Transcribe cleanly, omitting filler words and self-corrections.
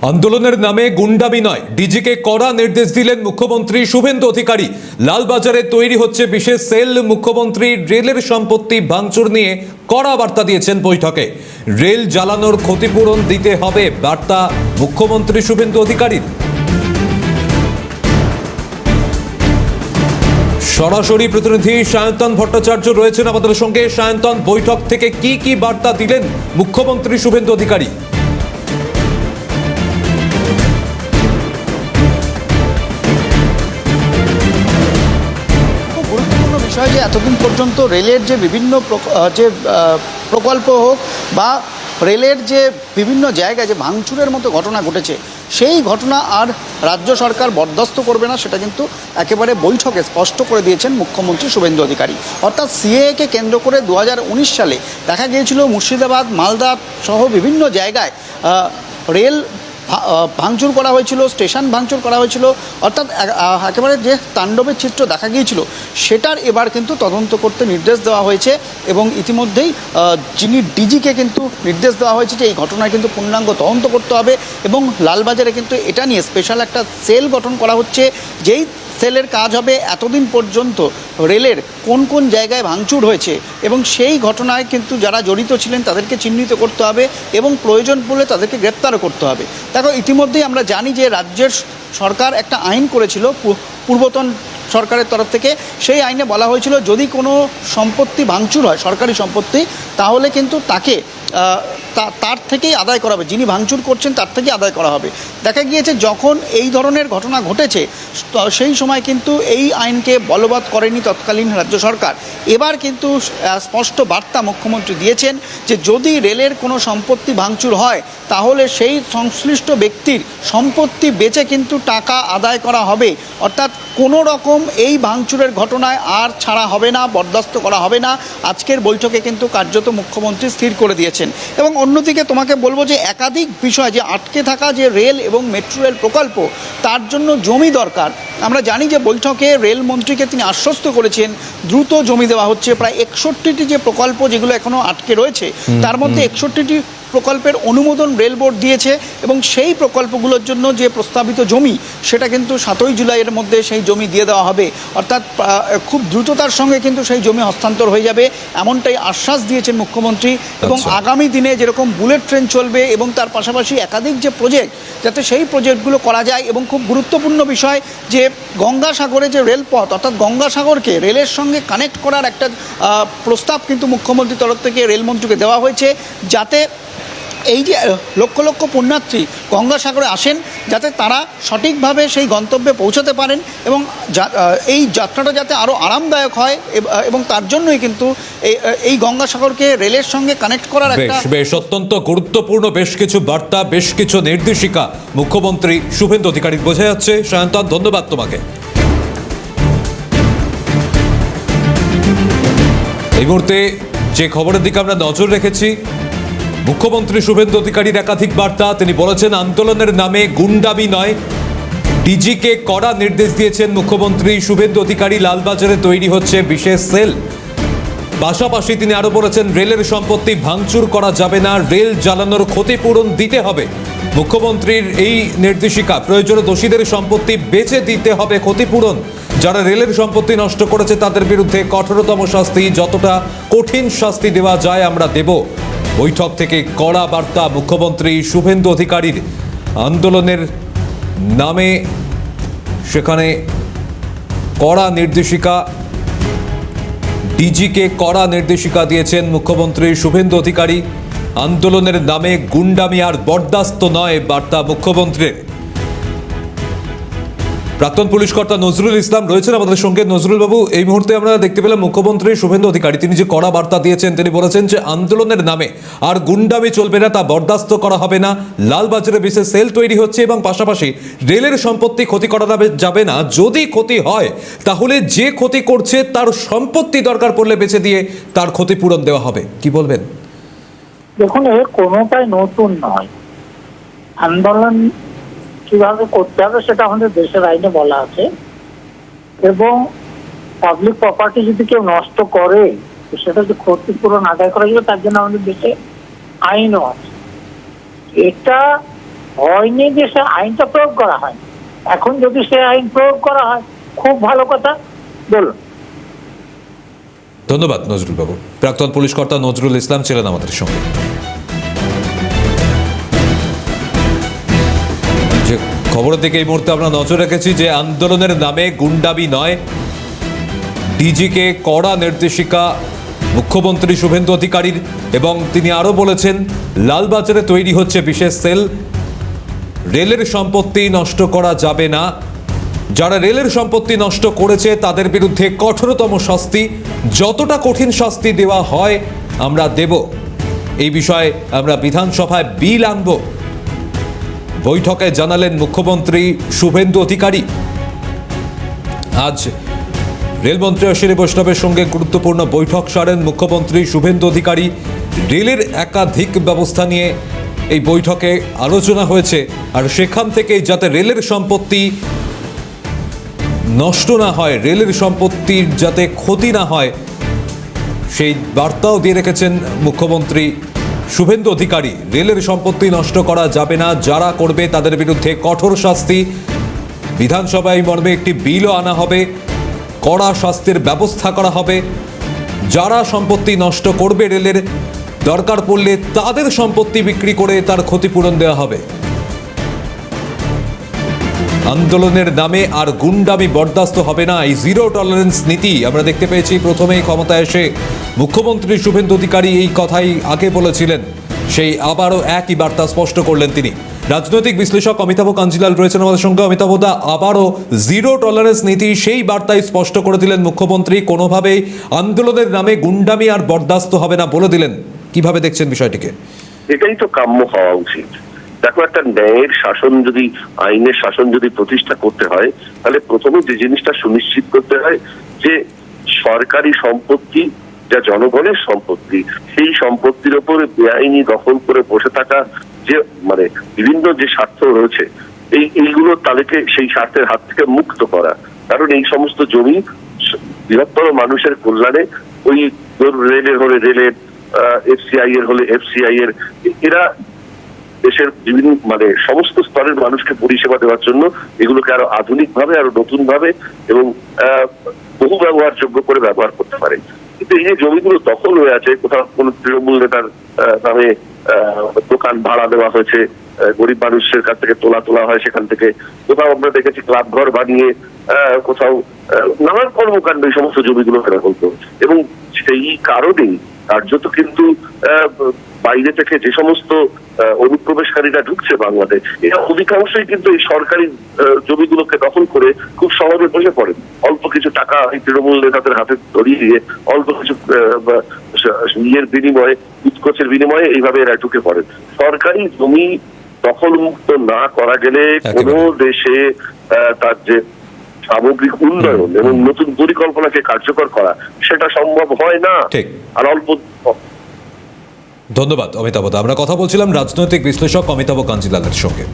আন্দোলনের নামে গুন্ডামি নয়, ডিজিকে কড়া নির্দেশ দিলেন মুখ্যমন্ত্রী শুভেন্দু অধিকারী। লালবাজারে তৈরি হচ্ছে বিশেষ সেল। মুখ্যমন্ত্রী রেলের সম্পত্তি ভাঙচুর নিয়ে কড়া বার্তা দিয়েছেন বৈঠকে। রেল জ্বালানোর ক্ষতিপূরণ দিতে হবে বার্তা মুখ্যমন্ত্রী শুভেন্দু অধিকারীর। সরাসরি প্রতিনিধি সায়ন্তন ভট্টাচার্য রয়েছেন আমাদের সঙ্গে। সায়ন্তন, বৈঠক থেকে কি বার্তা দিলেন মুখ্যমন্ত্রী শুভেন্দু অধিকারী? বিষয় যে এতদিন পর্যন্ত রেলের যে বিভিন্ন প্রকল্প হোক বা রেলের যে বিভিন্ন জায়গায় যে ভাঙচুরের মতো ঘটনা ঘটেছে, সেই ঘটনা আর রাজ্য সরকার বরদাস্ত করবে না, সেটা কিন্তু একেবারে বৈঠকে স্পষ্ট করে দিয়েছেন মুখ্যমন্ত্রী শুভেন্দু অধিকারী। অর্থাৎ সিএএকে কেন্দ্র করে 2019 সালে দেখা গিয়েছিল মুর্শিদাবাদ, মালদা সহ বিভিন্ন জায়গায় রেল ভাঙচুর করা হয়েছিল, স্টেশন ভাঙচুর করা হয়েছিল। অর্থাৎ একেবারে যে তাণ্ডবের চিত্র দেখা গিয়েছিল, সেটার এবার কিন্তু তদন্ত করতে নির্দেশ দেওয়া হয়েছে এবং ইতিমধ্যেই যিনি ডিজিকে কিন্তু নির্দেশ দেওয়া হয়েছে যে এই ঘটনায় কিন্তু পূর্ণাঙ্গ তদন্ত করতে হবে এবং লালবাজারে কিন্তু এটা নিয়ে স্পেশাল একটা সেল গঠন করা হচ্ছে, যেই সেলের কাজ হবে এতদিন পর্যন্ত রেলের কোন কোন জায়গায় ভাঙচুর হয়েছে এবং সেই ঘটনায় কিন্তু যারা জড়িত ছিলেন তাদেরকে চিহ্নিত করতে হবে এবং প্রয়োজন পড়লে তাদেরকে গ্রেপ্তারও করতে হবে। দেখো, ইতিমধ্যেই আমরা জানি যে রাজ্যের সরকার একটা আইন করেছিল পূর্বতন সরকারের তরফ থেকে। সেই আইনে বলা হয়েছিল যদি কোনো সম্পত্তি ভাঙচুর হয়, সরকারি সম্পত্তি, তাহলে কিন্তু তাকে তার থেকেই আদায় করা হবে, যিনি ভাঙচুর করছেন তার থেকেই আদায় করা হবে। দেখা গিয়েছে যখন এই ধরনের ঘটনা ঘটেছে সেই সময় কিন্তু এই আইনকে বলবৎ করেনি তৎকালীন রাজ্য সরকার। এবার কিন্তু স্পষ্ট বার্তা মুখ্যমন্ত্রী দিয়েছেন যে যদি রেলের কোনো সম্পত্তি ভাঙচুর হয় তাহলে সেই সংশ্লিষ্ট ব্যক্তির সম্পত্তি বেচে কিন্তু টাকা আদায় করা হবে। অর্থাৎ কোনো রকম এই ভাঙচুরের ঘটনায় আর ছাড়া হবে না, বরদাস্ত করা হবে না। আজকের বৈঠকে কিন্তু কার্যত মুখ্যমন্ত্রী স্থির করে দিয়েছেন। এবং অন্যদিকে তোমাকে বলবো যে একাধিক বিষয়, যে আটকে থাকা যে রেল এবং মেট্রো রেল প্রকল্প, তার জন্য জমি দরকার। আমরা জানি যে বৈঠকে রেলমন্ত্রীকে তিনি আশ্বস্ত করেছেন দ্রুত জমি দেওয়া হচ্ছে। প্রায় 61টি যে প্রকল্প যেগুলো এখনও আটকে রয়েছে, তার মধ্যে 61টি প্রকল্পের অনুমোদন রেল বোর্ড দিয়েছে এবং সেই প্রকল্পগুলোর জন্য যে প্রস্তাবিত জমি, সেটা কিন্তু 7ই জুলাইয়ের মধ্যে সেই জমি দিয়ে দেওয়া হবে। অর্থাৎ খুব দ্রুততার সঙ্গে কিন্তু সেই জমি হস্তান্তর হয়ে যাবে, এমনটাই আশ্বাস দিয়েছেন মুখ্যমন্ত্রী। এবং আগামী দিনে যেরকম বুলেট ট্রেন চলবে এবং তার পাশাপাশি একাধিক যে প্রজেক্ট, যাতে সেই প্রজেক্টগুলো করা যায়। এবং খুব গুরুত্বপূর্ণ বিষয় যে গঙ্গাসাগরে যে রেলপথ, অর্থাৎ গঙ্গাসাগরকে রেলের সঙ্গে কানেক্ট করার একটা প্রস্তাব কিন্তু মুখ্যমন্ত্রীর তরফ থেকে রেলমন্ত্রীকে দেওয়া হয়েছে, যাতে এই যে লক্ষ লক্ষ পুণ্যার্থী গঙ্গাসাগরে আসেন, যাতে তারা সঠিকভাবে সেই গন্তব্যে পৌঁছাতে পারেন এবং এই যাত্রাটা যাতে আরও আরামদায়ক হয়। এবং তার জন্যই কিন্তু এই গঙ্গাসাগরকে রেলের সঙ্গে কানেক্ট করার একটা বেশ অত্যন্ত গুরুত্বপূর্ণ বেশ কিছু বার্তা, বেশ কিছু নির্দেশিকা মুখ্যমন্ত্রী শুভেন্দু অধিকারী বোঝা যাচ্ছে। সায়ন্তন, ধন্যবাদ তোমাকে। এই মুহূর্তে যে খবরের দিকে আমরা নজর রেখেছি, মুখ্যমন্ত্রী শুভেন্দু অধিকারীর একাধিক বার্তা। তিনি বলেছেন আন্দোলনের নামে গুন্ডামি নয়, ডিজিকে কড়া নির্দেশ দিয়েছেন মুখ্যমন্ত্রী শুভেন্দু অধিকারী। লালবাজারে তৈরি হচ্ছে বিশেষ সেল। পাশাপাশি তিনি আরো বলেছেন রেলের সম্পত্তি ভাঙচুর করা যাবে না, রেল জ্বালানোর ক্ষতিপূরণ দিতে হবে। মুখ্যমন্ত্রীর এই নির্দেশিকা, প্রয়োজনে দোষীদের সম্পত্তি বেচে দিতে হবে ক্ষতিপূরণ। যারা রেলের সম্পত্তি নষ্ট করেছে তাদের বিরুদ্ধে কঠোরতম শাস্তি, যতটা কঠিন শাস্তি দেওয়া যায় আমরা দেব। বৈঠক থেকে কড়া বার্তা মুখ্যমন্ত্রী শুভেন্দু অধিকারীর। আন্দোলনের নামে সেখানে কড়া নির্দেশিকা, ডিজিকে কড়া নির্দেশিকা দিয়েছেন মুখ্যমন্ত্রী শুভেন্দু অধিকারী। আন্দোলনের নামে গুন্ডামি আর বরদাস্ত নয় বার্তা মুখ্যমন্ত্রীর। প্রাক্তন পুলিশ কর্তা নজরুল ইসলাম রয়েছেন আমাদের সঙ্গে। নজরুল বাবু, এই মুহূর্তে আমরা দেখতে পেলাম মুখ্যমন্ত্রী শুভেন্দু অধিকারী তিনি যে কড়া বার্তা দিয়েছেন, তিনি বলেছেন যে আন্দোলনের নামে আর গুন্ডামি চলবে না, তা বরদাস্ত করা হবে না। লালবাজারে বিশেষ সেল তৈরি হচ্ছে এবং পাশাপাশি রেলের সম্পত্তি ক্ষতি করা যাবে না। যদি ক্ষতি হয় তাহলে যে ক্ষতি করছে তার সম্পত্তি দরকার পড়লে বেচে দিয়ে তার ক্ষতিপূরণ দেওয়া হবে। কি বলবেন? দেখুন, কোনোটাই নতুন নয়। আন্দোলন কিভাবে করতে হবে সেটা আমাদের দেশের আইনে বলা আছে এবং পাবলিক প্রপার্টি যদি কেউ নষ্ট করে সেটা যে ক্ষতিপূরণ আদায় করা যাবে তার জন্য আমাদের দেশে আইনও আছে। এটা হয়নি যে সে আইনটা প্রয়োগ করা হয়। এখন যদি সে আইন প্রয়োগ করা হয় খুব ভালো কথা, বলুন। ধন্যবাদ নজরুল বাবু। প্রাক্তন পুলিশ কর্তা নজরুল ইসলাম ছিলেন আমাদের সঙ্গে। যে খবরের দিকে এই মুহূর্তে আমরা নজর রেখেছি যে আন্দোলনের নামে গুন্ডামি নয়, ডিজিকে কড়া নির্দেশিকা মুখ্যমন্ত্রী শুভেন্দু অধিকারীর, এবং তিনি আরও বলেছেন লালবাজারে তৈরি হচ্ছে বিশেষ সেল, রেলের সম্পত্তি নষ্ট করা যাবে না, যারা রেলের সম্পত্তি নষ্ট করেছে তাদের বিরুদ্ধে কঠোরতম শাস্তি, যতটা কঠিন শাস্তি দেওয়া হয় আমরা দেব, এই বিষয়ে আমরা বিধানসভায় বিল আনব, বৈঠকে জানালেন মুখ্যমন্ত্রী শুভেন্দু অধিকারী। আজ রেলমন্ত্রী অশ্বিনী বৈষ্ণবের সঙ্গে গুরুত্বপূর্ণ বৈঠক সারেন মুখ্যমন্ত্রী শুভেন্দু অধিকারী। রেলের একাধিক ব্যবস্থা নিয়ে এই বৈঠকে আলোচনা হয়েছে, আর সেখান থেকেই যাতে রেলের সম্পত্তি নষ্ট না হয়, রেলের সম্পত্তির যাতে ক্ষতি না হয়, সেই বার্তাও দিয়ে রেখেছেন মুখ্যমন্ত্রী শুভেন্দু অধিকারী। রেলের সম্পত্তি নষ্ট করা যাবে না, যারা করবে তাদের বিরুদ্ধে কঠোর শাস্তি, বিধানসভায় মর্মে একটি বিলও আনা হবে, কড়া শাস্তির ব্যবস্থা করা হবে, যারা সম্পত্তি নষ্ট করবে রেলের, দরকার পড়লে তাদের সম্পত্তি বিক্রি করে তার ক্ষতিপূরণ দেওয়া হবে। আন্দোলনের নামে আর গুন্ডামি বরদাস্ত হবে না, এই জিরো টলারেন্স নীতি আমরা দেখতে পেয়েছি। প্রথমেই ক্ষমতায় এসে মুখ্যমন্ত্রী শুভেন্দু অধিকারী এই কথাই আগে বলেছিলেন, সেই আবারও একই বার্তা স্পষ্ট করলেন তিনি। রাজনৈতিক বিশ্লেষক অমিতাভ কাঞ্জিলাল রয়েছেন আমাদের সঙ্গে। অমিতাভ দা, আবারও জিরো টলারেন্স নীতি, সেই বার্তাই স্পষ্ট করে দিলেন মুখ্যমন্ত্রী, কোনোভাবেই আন্দোলনের নামে গুন্ডামি আর বরদাস্ত হবে না বলে দিলেন। কিভাবে দেখছেন বিষয়টিকে? এটাই তো কাম্য হওয়া উচিত। দেখো, একটা ন্যায়ের শাসন যদি, আইনের শাসন যদি প্রতিষ্ঠা করতে হয়, তাহলে প্রথমে যে জিনিসটা সুনিশ্চিত করতে হয় যে সরকারি সম্পত্তি, যা জনগণের সম্পত্তি, সেই সম্পত্তির ওপর বেআইনি দখল করে বসে থাকা যে বিভিন্ন যে স্বার্থ রয়েছে, এইগুলো তাদেরকে সেই স্বার্থের হাত থেকে মুক্ত করা। কারণ এই সমস্ত জমি বৃহত্তর মানুষের কল্যাণে, ওই রেলের হলে রেলের, এফসিআই এর হলে এফসিআই এর, এরা দেশের বিভিন্ন সমস্ত স্তরের মানুষকে পরিষেবা দেওয়ার জন্য এগুলোকে আরো আধুনিক ভাবে, আরো নতুন ভাবে এবং বহু ব্যবহারযোগ্য করে ব্যবহার করতে পারে। কিন্তু এই যে জমিগুলো দখল হয়ে আছে, কোথাও কোন তৃণমূল নেতার নামে দোকান ভাড়া দেওয়া হয়েছে, গরিব মানুষের কাছ থেকে তোলা হয়, সেখান থেকে কোথাও আমরা দেখেছি ক্লাব ঘর বানিয়ে, কোথাও নানান কর্মকাণ্ড এই সমস্ত জমিগুলো ফেরা হতো। এবং সেই কারণেই কার্যত কিন্তু বাইরে থেকে যে সমস্ত অনুপ্রবেশকারীরা ঢুকছে বাংলাদেশ, এরা অধিকাংশই কিন্তু এই সরকারি জমিগুলোকে দখল করে খুব সহজে বসে পড়েন। অল্প কিছু টাকা এই তৃণমূল নেতাদের হাতে ধরিয়ে দিয়ে, অল্প কিছু ইয়ের বিনিময়ে, উৎকোচের বিনিময়ে এইভাবে এরা ঢুকে পড়েন। সরকারি জমি দখল মুক্ত না করা গেলে কোন দেশে তার যে সামগ্রিক উন্নয়ন এবং নতুন পরিকল্পনাকে কার্যকর করা, সেটা সম্ভব হয় না। আর অল্প। ধন্যবাদ অমিতাভ দা। আমরা কথা বলছিলাম রাজনৈতিক বিশ্লেষক অমিতাভ কাঞ্জিলালের সঙ্গে।